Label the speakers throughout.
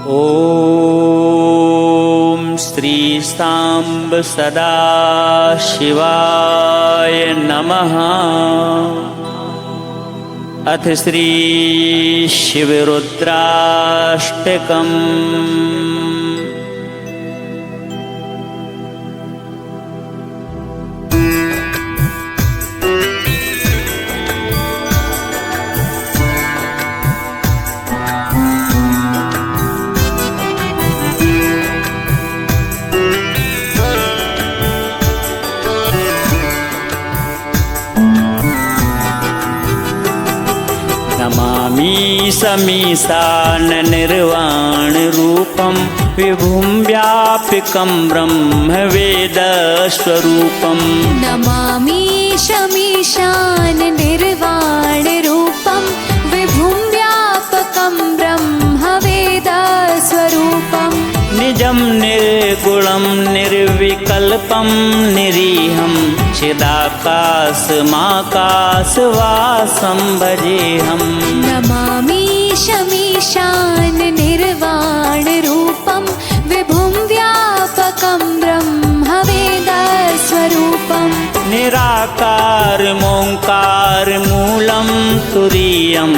Speaker 1: ॐ श्री सांब सदाशिवाय नमः। अथ श्री शिवरुद्राष्टकम्। नमामि समीशान निर्वाण रूपं विभुं व्यापकं ब्रह्म वेद स्वरूपम्।
Speaker 2: नमामि शमीशान निर्वाण रूपं विभुं व्यापकं ब्रह्म वेद स्वरूपम्।
Speaker 1: निजं निर्गुणं निर्विकल्पं निरीहं चिदाकाशमाकाशवासं भजेऽहं।
Speaker 2: नमामि शमीशान निर्वाण रूपं विभुं व्यापकं ब्रह्म वेद स्वरूपम्।
Speaker 1: निराकारमोङ्कार मूलं तुरीयं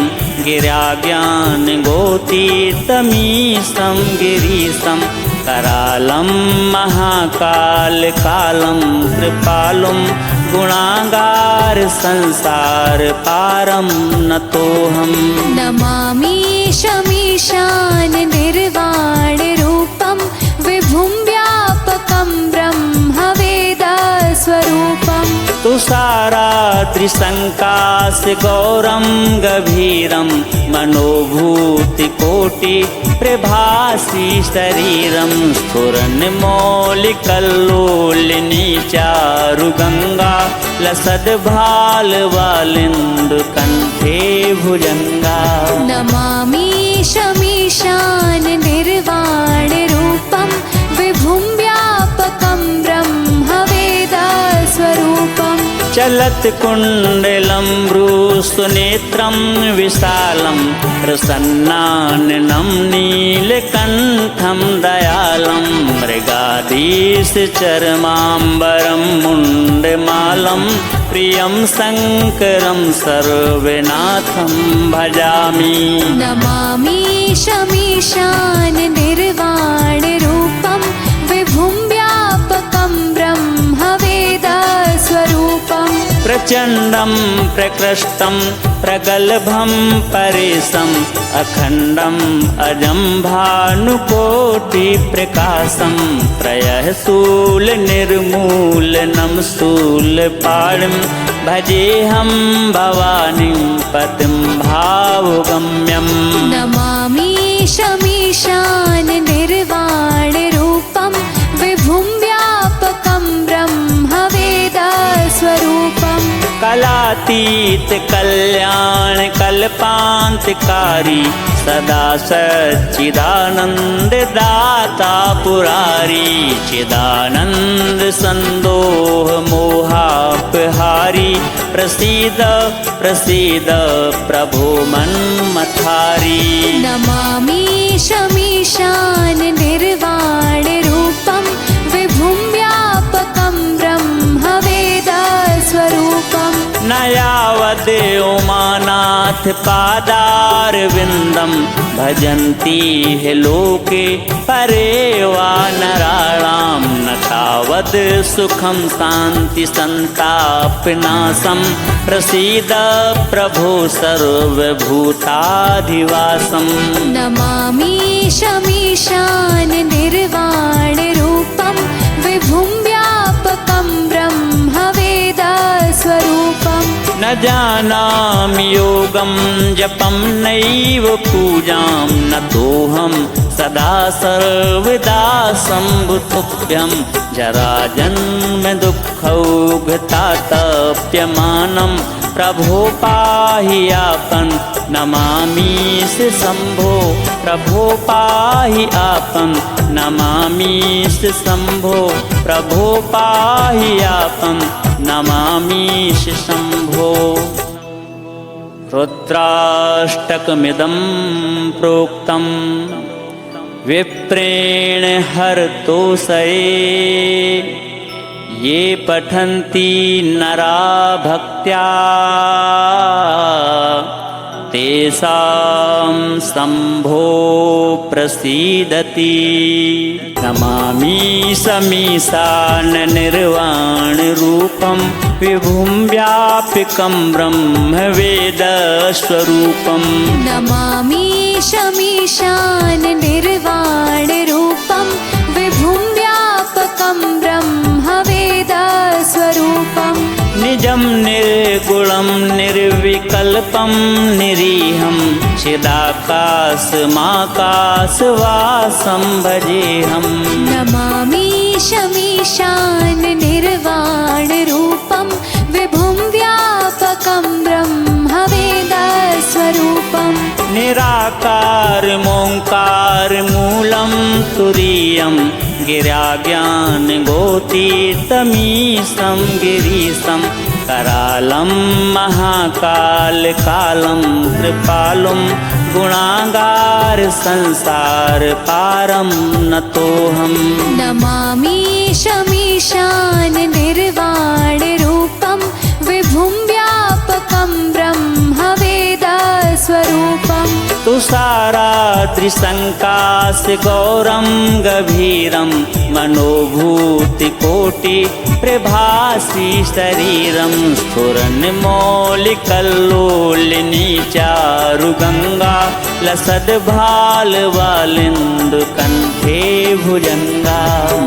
Speaker 1: गिराज्ञान गोतीतमीशं गिरीशं करालं महाकाल कालं कृपालुं गुणागार संसार पारं नतोऽहम्।
Speaker 2: नमामि शमीशान निर्वाण रूपं विभुं व्यापकं ब्रह्म वेद स्वरूपम्।
Speaker 1: तुषाराद्रिसङ्काशगौरं गभीरं मनोभूतिकोटि प्रभासी शरीरं स्फुरन्मौलिकल्लोलिनी चारुगङ्गा लसद्भालवालिन्दुकण्ठे भुजङ्गा।
Speaker 2: नमामि शमीशान निर्वाण रूपं विभुं व्यापकं ब्रह्म वेद स्वरूपम्।
Speaker 1: चलत् कुण्डलं भ्रूसुनेत्रं विशालं प्रसन्नाननं नीलकण्ठं दयालं मृगाधीशचर्माम्बरं मुण्डमालं प्रियं शङ्करं सर्वनाथं भजामि।
Speaker 2: नमामि शमीशान निर्वाण रूपं विभुं व्यापकं ब्रह्म वेद स्वरूपम्।
Speaker 1: प्रचण्डं प्रकृष्टं प्रगल्भं परेशम् अखण्डम् अजं भानुकोटिप्रकाशं त्रयःशूलनिर्मूलनं शूलपाणिं भजेऽहं भवानीं पतिं भावगम्यम्।
Speaker 2: नमामि शमीशान निर्वाण रूपं विभुं व्यापकं ब्रह्म वेद स्वरूपम्।
Speaker 1: कलातीत कल्याण कल्पान्तकारी सदा सच्चिदानन्द दाता पुरारी चिदानन्द संदोह मोहापहारी प्रसीद प्रसीद प्रभो मन्मथारी।
Speaker 2: नमामि शमीशान निर्वाण रूपं विभुं व्यापकं ब्रह्म वेद स्वरूपम्।
Speaker 1: न यावद् उमानाथ पादारविन्दं भजन्ति हि लोके परे वा नराणां न तावद् सुखं शान्ति सन्तापनाशं प्रसीद प्रभो सर्वभूताधिवासम्।
Speaker 2: नमामि शमीशान निर्वाण रूपं विभुं व्यापकं ब्रह्म वेद स्वरूपम्।
Speaker 1: न जानामि योगं जपं नैव पूजां न तोऽहं सदा सर्वदा शम्भुतुभ्यं जराजन्म दुःखौघतातप्यमानं प्रभो पाहि आपन् नमामीश शम्भो प्रभो पाहि आपन् नमामीश शम्भो प्रभो पाहि आपन् नमामीश शम्भो। रुद्राष्टकमिदं प्रोक्तं विप्रेण हरतोषये ये पठन्ति नरा भक्त्या तेषां शम्भो प्रसीदति। नमामि शमीशाननिर्वाणरूपं विभुं व्यापकं ब्रह्मवेदस्वरूपम्।
Speaker 2: नमामि शमीशाननिर्वाणरूपं विभुं व्यापकं ब्रह्मवेदस्वरूपम्।
Speaker 1: निजं निर्गुणं निर्विकल्पं निरीहं चिदाकाशमाकाशवासं भजेऽहम्।
Speaker 2: नमामि शमीशाननिर्वाणरूपं विभुं व्यापकं ब्रह्मवेदस्वरूपम्।
Speaker 1: निराकारमोङ्कारमूलं तुरीयं गिराज्ञानगोतीतमीशं गिरीशं करालं महाकालकालं कृपालुं गुणागार संसारपारं नतोऽहम्।
Speaker 2: नमामि शमीशाननिर्वाणरूपं विभुं व्यापकं ब्रह्मवेदस्वरूपम्।
Speaker 1: तुषाराद्रिशङ्काशगौरं गभीरं मनोभूतिकोटिप्रभासि शरीरं स्फुरन्मौलिकल्लोलिनीचारुगङ्गा लसद्भालवालिन्दुकण्ठे भुजङ्गा।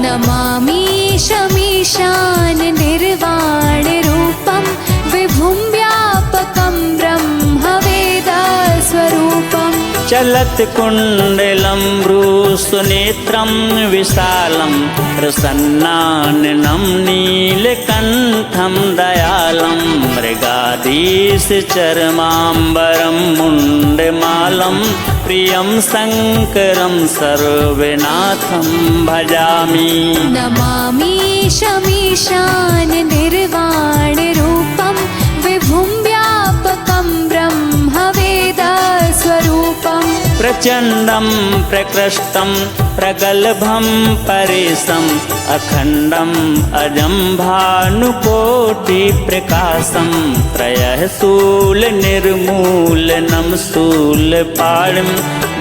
Speaker 2: नमामि शमीशाननिर्वाणरूपं विभुं व्यापकं ब्रह्मवेदस्वरूपम्।
Speaker 1: चलत्कुण्डलं भ्रूसुनेत्रं विशालं प्रसन्नाननं नीलकण्ठं दयालं मृगाधीशचर्माम्बरं मुण्डमालं प्रियं शङ्करं सर्वनाथं भजामि।
Speaker 2: नमामि शमीशाननिर्वाणरूपं विभुं व्यापकं ब्रह्मवेदस्वरूपम्।
Speaker 1: प्रचण्डं प्रकृष्टं प्रगल्भं परेशम् अखण्डम् अजं भानुकोटिप्रकाशं त्रयः शूलनिर्मूलनं शूलपाणिं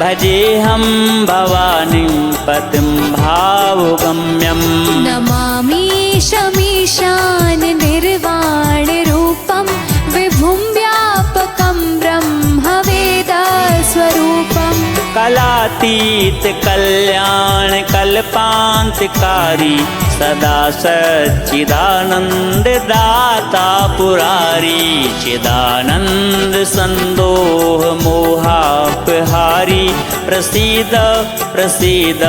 Speaker 1: भजेऽहं भवानीं पतिं भावगम्यम्।
Speaker 2: नमामि शमीशाननिर्वाणरूपं विभुं व्यापकं ब्रह्मवेदस्वरूपम्।
Speaker 1: कलातीत कल्याण कल्पान्तकारी सदा सच्चिदानन्द दाता पुरारी चिदानन्द संदोह मोहापहारी प्रसीद प्रसीद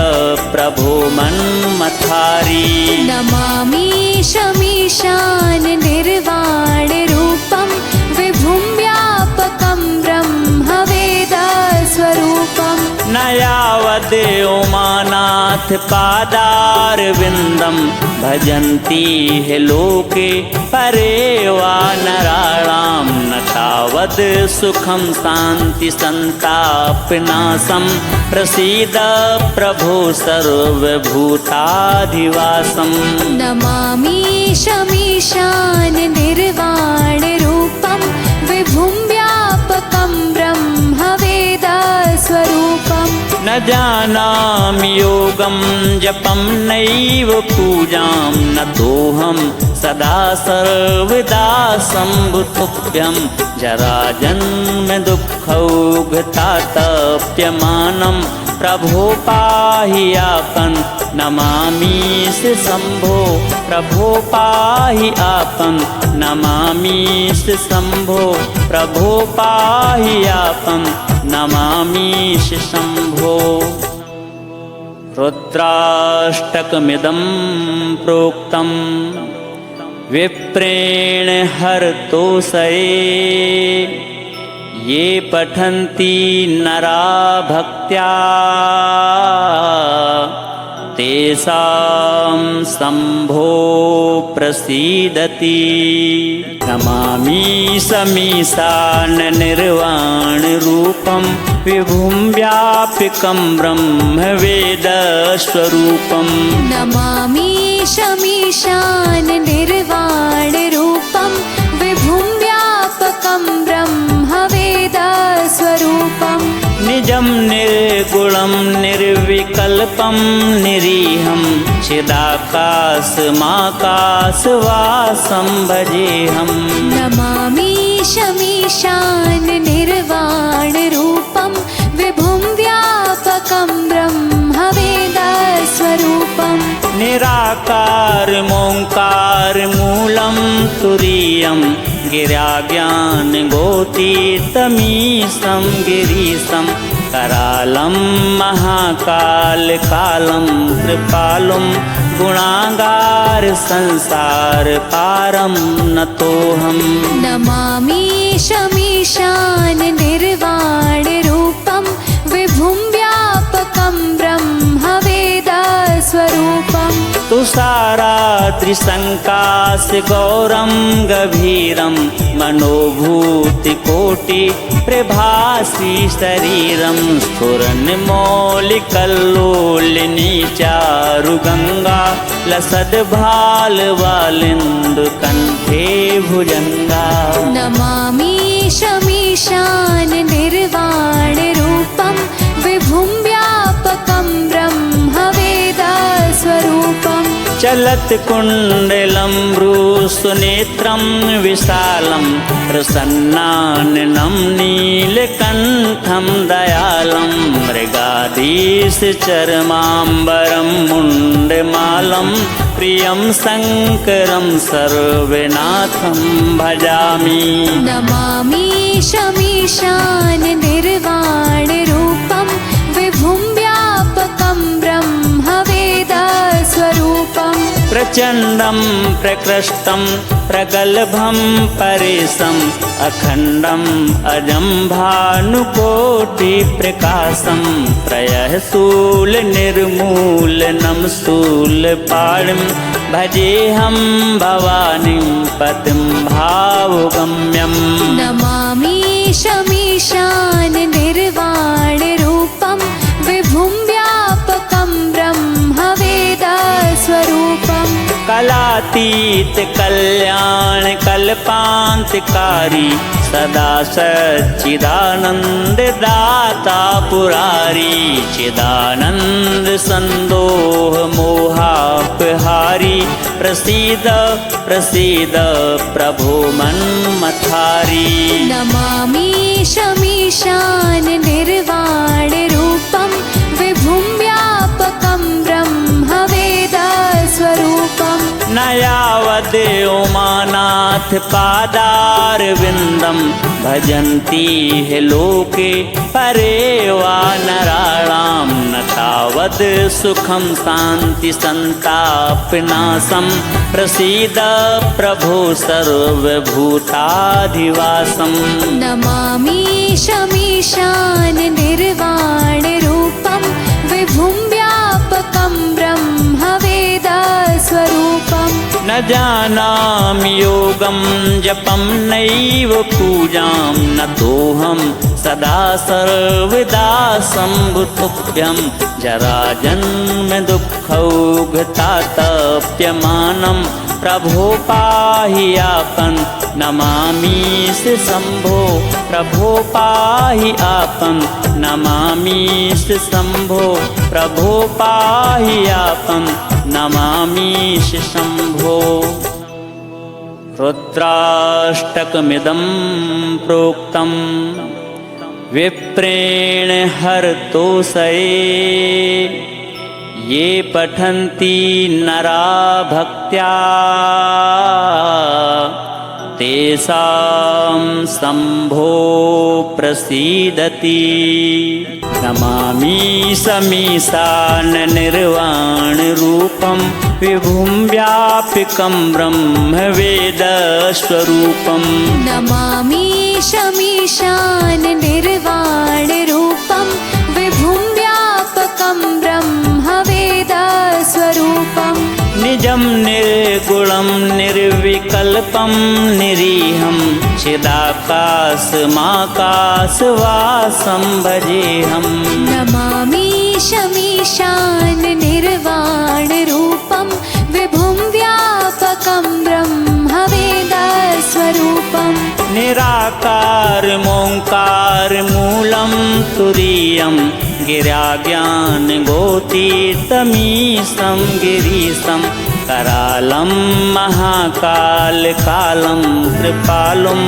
Speaker 1: प्रभो मन्मथारी।
Speaker 2: नमामि शमीशाननिर्वाणरूपं विभुं व्यापकं ब्रह्मवेदस्वरूपम्।
Speaker 1: न यावद् उमानाथ पादारविन्दं भजन्ति हि लोके परे वा नराणां न तावद् सुखं शान्ति सन्तापनाशं प्रसीद प्रभो सर्वभूताधिवासम्।
Speaker 2: नमामि शमीशाननिर्वाणरूपं विभुं व्यापकं ब्रह्मवेदस्वरूपम्।
Speaker 1: न जानामि योगं जपं नैव पूजां न तोऽहं सदा सर्वदा शम्भुतुभ्यं जराजन्म दुःखौघतातप्यमानं प्रभो पाहि आपन् नमामीश शम्भो प्रभो पाहि आपन् नमामीश शम्भो प्रभो पाहि आपन् नमामीश शम्भो। रुद्राष्टकमिदं प्रोक्तं विप्रेण हरतोषये ये पठन्ति नरा भक्त्या तेषां शम्भो प्रसीदति नमामि शमीशाननिर्वाणरूपं विभुं व्यापकं ब्रह्मवेदस्वरूपं
Speaker 2: नमामि शमीशाननिर्वाणरूपं विभुं व्यापकं ब्रह्मवेदस्वरूपं
Speaker 1: निजं निर्गुणं निर्विकल्पं निरीहं चिदाकाशमाकाशवासं भजेऽहं
Speaker 2: नमामि शमीशाननिर्वाणरूपं विभुं व्यापकं ब्रह्मवेदस्वरूपं
Speaker 1: निराकारमोङ्कारमूलं तुरीयं गिराज्ञानगोतीतमीशं गिरीशं करालं महाकालकालं कृपालुं गुणागारसंसारपारं नतोऽहं
Speaker 2: नमामि शमीशाननिर्वाणरूपं विभुं व्यापकं ब्रह्मवेदस्वरूपं
Speaker 1: तुषाराद्रिसङ्काशगौरं गभीरं मनोभूतिकोटिप्रभासी शरीरं स्फुरन्मौलिकल्लोलिनी चारुगङ्गा लसद्भालवालिन्दुकण्ठे भुजङ्गा
Speaker 2: नमामि शमीशाननिर्वाणरूपं विभुं व्यापकं ब्रह्मवेदस्वरूपं
Speaker 1: चलत्कुण्डलं भ्रूसुनेत्रं विशालं प्रसन्नाननं नीलकण्ठं दयालं मृगाधीशचर्माम्बरं मुण्डमालं प्रियं शङ्करं सर्वनाथं भजामि
Speaker 2: नमामि शमीशाननिर्वाणरूपं विभुं व्यापकं ब्रह्मवेदस्वरूपं
Speaker 1: प्रचण्डं प्रकृष्टं प्रगल्भं परेशम् अखण्डम् अजं भानुकोटिप्रकाशं त्रयःशूलनिर्मूलनं शूलपाणिं भजेऽहं भवानीं पतिं भावगम्यं
Speaker 2: नमामि शमीशाननिर्वाणरूपं विभुं व्यापकं ब्रह्मवेदस्वरूपं
Speaker 1: कलातीत कल्याण कल्पान्तकारी सदा सच्चिदानन्ददाता पुरारी चिदानन्द सन्दोह मोहापहारी प्रसीद प्रसीद प्रभो मन्मथारी
Speaker 2: नमामि शमीशाननिर्वाणरूपं विभुं व्यापकं ब्रह्मवेदस्वरूपं
Speaker 1: न यावद् उमानाथ पादारविन्दं भजन्ति हि लोके परे वा नराणां न तावद् सुखं शान्ति सन्तापनाशं प्रसीद प्रभो सर्वभूताधिवासं
Speaker 2: नमामि शमीशाननिर्वाणरूपं विभुं व्यापकं ब्रह्मवेदस्वरूपं
Speaker 1: न जानामि योगं जपं नैव पूजां न तोऽहं सदा सर्वदा शम्भुतुभ्यं जराजन्म दुःखौघतातप्यमानं प्रभो पाहि आपन् नमामीश शम्भो प्रभो पाहि आपन् नमामीश शम्भो प्रभो पाहि आपन् नमामीश शम्भो रुद्राष्टकमिदं प्रोक्तं विप्रेण हरतोषये ये पठन्ति नरा भक्त्या तेषां शम्भो प्रसीदति नमामि शमीशाननिर्वाणरूपं विभुं व्यापकं ब्रह्मवेदस्वरूपं
Speaker 2: नमामि शमीशाननिर्वाणरूपं विभुं व्यापकं ब्रह्मवेदस्वरूपं
Speaker 1: निर्विकल्पं निरीहं चिदाकाशमाकाशवासं भजेऽहं।
Speaker 2: नमामि शमीशान निर्वाणरूपं विभुं व्यापकं ब्रह्मवेदस्वरूपम्।
Speaker 1: निराकारमोङ्कारमूलं तुरीयं गिराज्ञानगोतीतमीशं गिरीशं करालं महाकालकालं कृपालुं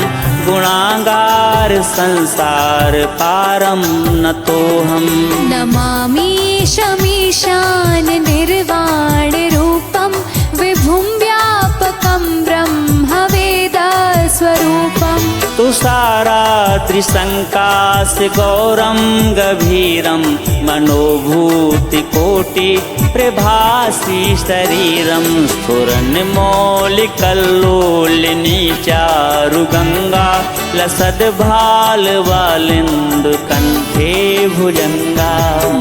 Speaker 1: गुणागार संसार पारं नतोऽहम्।
Speaker 2: नमामि शमीशान निर्वाणरूपं विभुं व्यापकं ब्रह्मवेदस्वरूपम्।
Speaker 1: तुषाराद्रिसङ्काशगौरं गभीरं मनोभूतिकोटि प्रभासी शरीरं स्फुरन्मौलिकल्लोलिनी चारुगङ्गा लसद्भालवालिन्दुकण्ठे भुजङ्गा।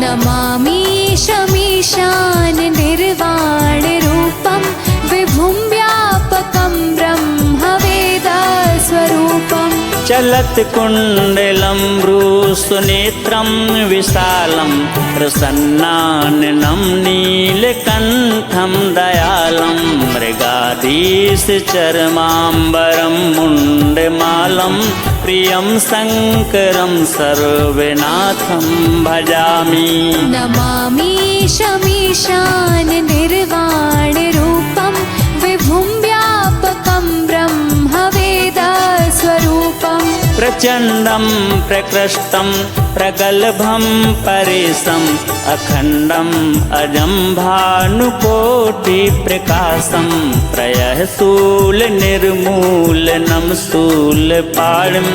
Speaker 2: नमामि शमीशान निर्वाणरूपं विभुं व्यापकं ब्रह्मवेदस्वरूपम्।
Speaker 1: चलत्कुण्डलं भ्रूसुनेत्रं विशालं प्रसन्नाननं नीलकण्ठं दयालं मृगाधीशचर्माम्बरं मुण्डमालं प्रियं शङ्करं सर्वनाथं भजामि।
Speaker 2: नमामि शमीशान निर्वाणरूपं विभुं व्यापकं ब्रह्मवेदस्वरूपम्।
Speaker 1: प्रचण्डं प्रकृष्टं प्रगल्भं परेशम् अखण्डम् अजं भानुकोटिप्रकाशं प्रयःशूलनिर्मूलनं शूलपाणिं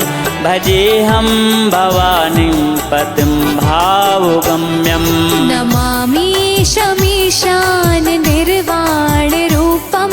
Speaker 1: भजेऽहं भवानीं पतिं भावगम्यम्।
Speaker 2: नमामि शमीशान निर्वाणरूपं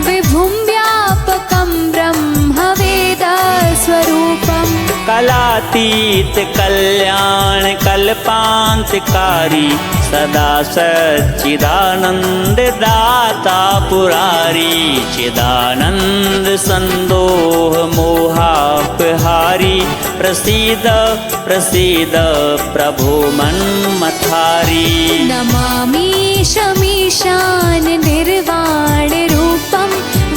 Speaker 2: विभुं व्यापकं ब्रह्मवेदस्वरूपम्।
Speaker 1: कलातीत कल्याण कल्पान्तकारी सदा सच्चिदानंद दाता पुरारी चिदानंद संदोह मोहापहारी प्रसीद प्रसीद प्रभो मन्मथारी।
Speaker 2: नमामि शमीशान निर्वाणरूपं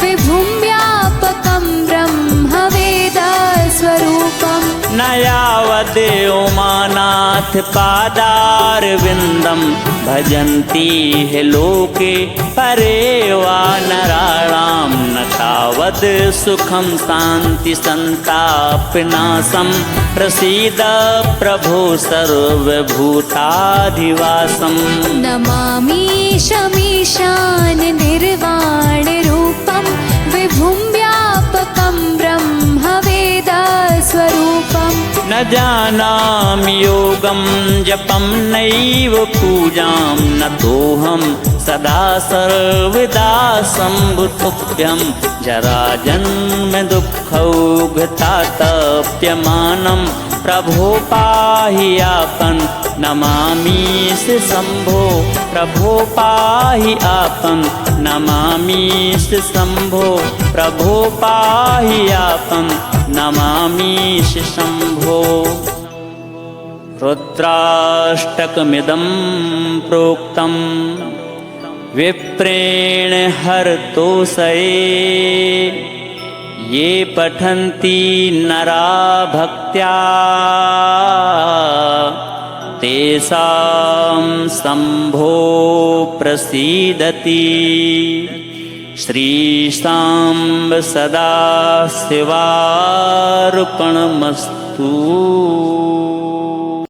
Speaker 2: विभुं व्यापकं ब्रह्मवेदस्वरूपम्।
Speaker 1: न यावद् उमानाथ पादारविन्दं भजन्ति हि लोके परे वा नराणां न तावद् सुखं शान्ति सन्तापनाशं प्रसीद प्रभो सर्वभूताधिवासम्।
Speaker 2: नमामि शमीशान निर्वाणरूपं विभुं व्यापकं ब्रह्मवेदस्वरूपम्।
Speaker 1: न जानामि योगं जपं नैव पूजां नतोऽहं सदा सर्वदा शम्भुतुभ्यं जराजन्म दुःखौघतातप्यमानं प्रभो पाहि आपन नमामीश शम्भो प्रभो पाहि आपन नमामीश शम्भो प्रभो पाहि आपन नमामीश शम्भो। रुद्राष्टकमिदं प्रोक्तं विप्रेण हरतोषये ये पठन्ति नरा भक्त्या तेषां शम्भो प्रसीदति। श्रीशाम्ब सदा शिवार्पणमस्तु।